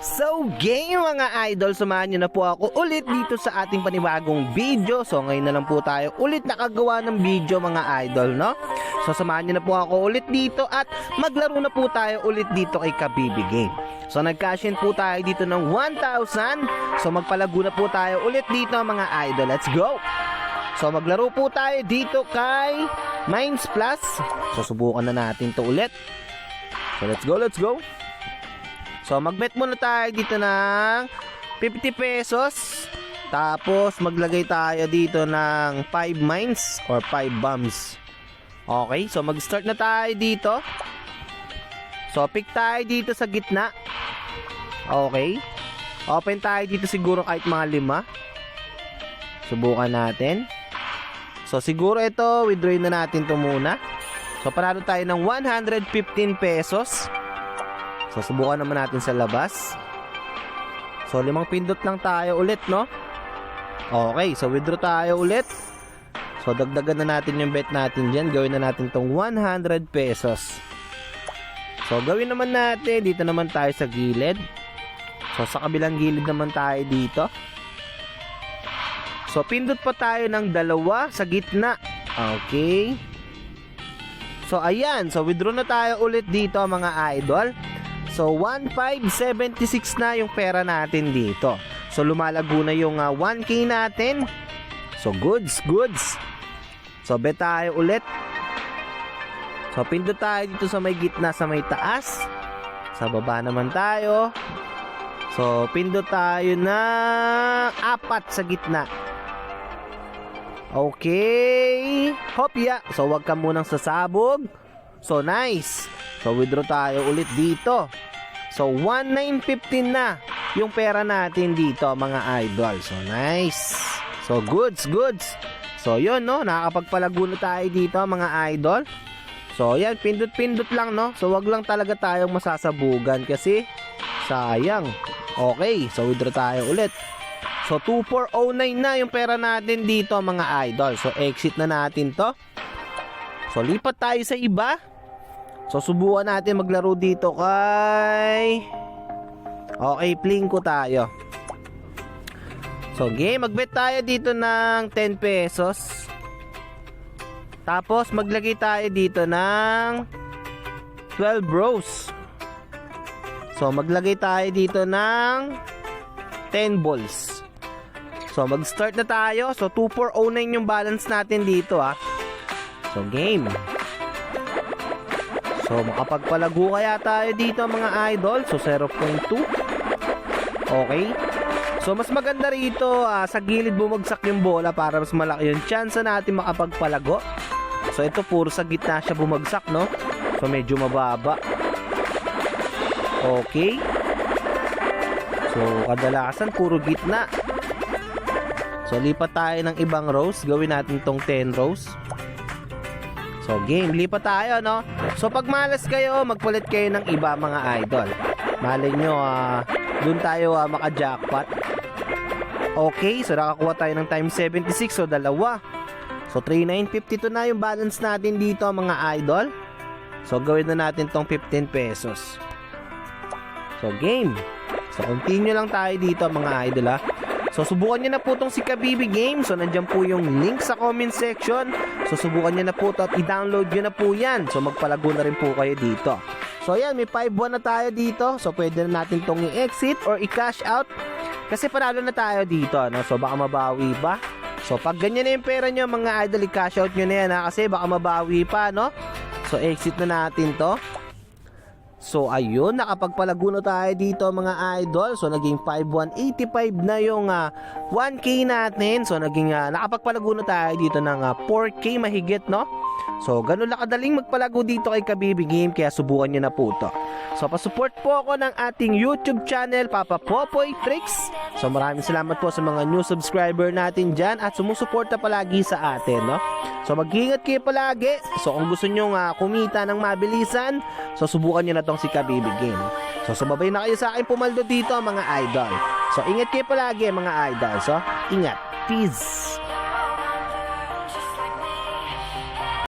So game mga idol, samahan nyo na po ako ulit dito sa ating panibagong video. So ngayon na lang po tayo ulit nakagawa ng video mga idol, no? So samahan nyo na po ako ulit dito at maglaro na po tayo ulit dito kay Kabibi Game. So nag-cash in po tayo dito ng 1,000. So magpalago na po tayo ulit dito mga idol. Let's go! So maglaro po tayo dito kay Mines Plus. So subukan na natin to ulit. So let's go, let's go! So magbet muna tayo dito ng 50 pesos. Tapos maglagay tayo dito ng 5 mines or 5 bombs. Okay, so mag-start na tayo dito. So pick tayo dito sa gitna. Okay. Open tayo dito siguro kahit mga 5. Subukan natin. So siguro ito, withdraw na natin to muna. So panalo tayo ng 115 pesos. So, subukan naman natin sa labas. So, 5 pindot lang tayo ulit, no? Okay, so withdraw tayo ulit. So, dagdagan na natin yung bet natin dyan. Gawin na natin tong 100 pesos. So, gawin naman natin. Dito naman tayo sa gilid. So, sa kabilang gilid naman tayo dito. So, pindot pa tayo ng 2 sa gitna. Okay. So, ayan. So, withdraw na tayo ulit dito, mga idol. So, 1,576 na yung pera natin dito. So, lumalago na yung 1K natin. So, goods, goods. So, bet tayo ulit. So, pindot tayo dito sa may gitna, sa may taas. Sa baba naman tayo. So, pindot tayo na 4 sa gitna. Okay. Hopya. So, wag ka munang sasabog. So, nice. So, withdraw tayo ulit dito. So, 1,915 na yung pera natin dito, mga idol. So, nice. So, goods, goods. So, yun, no? Nakakapagpalago na tayo dito, mga idol. So, yan. Pindot-pindot lang, no? So, wag lang talaga tayong masasabugan kasi sayang. Okay. So, withdraw tayo ulit. So, 2,409 na yung pera natin dito, mga idol. So, exit na natin to. So, lipat tayo sa iba. So, subukan natin maglaro dito kay... Okay, Plinko tayo. So, game. Magbet tayo dito ng 10 pesos. Tapos, maglagay tayo dito ng 12 bros. So, maglagay tayo dito ng 10 balls. So, mag-start na tayo. So, 2,409 yung balance natin dito, ha. So, game. So, makapagpalago kaya tayo dito, mga idol. So, 0.2. Okay. So, mas maganda rito sa gilid bumagsak yung bola para mas malaki yung chance natin makapagpalago. So, ito puro sa gitna siya bumagsak, no? So, medyo mababa. Okay. So, kadalasan puro gitna. So, lipat tayo ng ibang rows. Gawin natin tong 10 rows. So, game. Lipat tayo, no? So, pag malas kayo, magpalit kayo ng iba, mga idol. Malay nyo, dun tayo maka-jackpot. Okay, so nakakuha tayo ng times 76. So, 2. So, 3,952 na yung balance natin dito, mga idol. So, gawin na natin tong 15 pesos. So, game. So, continue lang tayo dito, mga idol, ha? So, subukan nyo na po itong si Kabibi Game. So, nandyan po yung link sa comment section. So, subukan nyo na po ito at i-download nyo na po yan. So, magpalago na rin po kayo dito. So, ayan, may 5-1 na tayo dito. So, pwede na natin itong i-exit or i-cash out. Kasi panalo na tayo dito, no? So, baka mabawi pa. So, pag ganyan na yung pera nyo, mga idol, i-cash out nyo na yan, ha? Kasi baka mabawi pa, no? So, exit na natin to. So, ayun, nakapagpalago na tayo dito, mga idol. So, naging 5,185 na yung 1K natin. So, naging nakapagpalago na tayo dito ng 4K mahigit, no? So, ganun lang kadaling magpalago dito kay Kabibi Game, kaya subukan nyo na po to. So, pasupport po ako ng ating YouTube channel, Papa Popoy Tricks. So, maraming salamat po sa mga new subscriber natin dyan at sumusuporta palagi sa atin, no? So, mag-ingat kayo palagi. So, kung gusto nyo kumita ng mabilisan, so, subukan nyo na tong si Kabibi Game. So, sumabay na kayo sa akin pumaldo dito, mga idol. So, ingat kayo palagi, mga idol. So, ingat. Peace.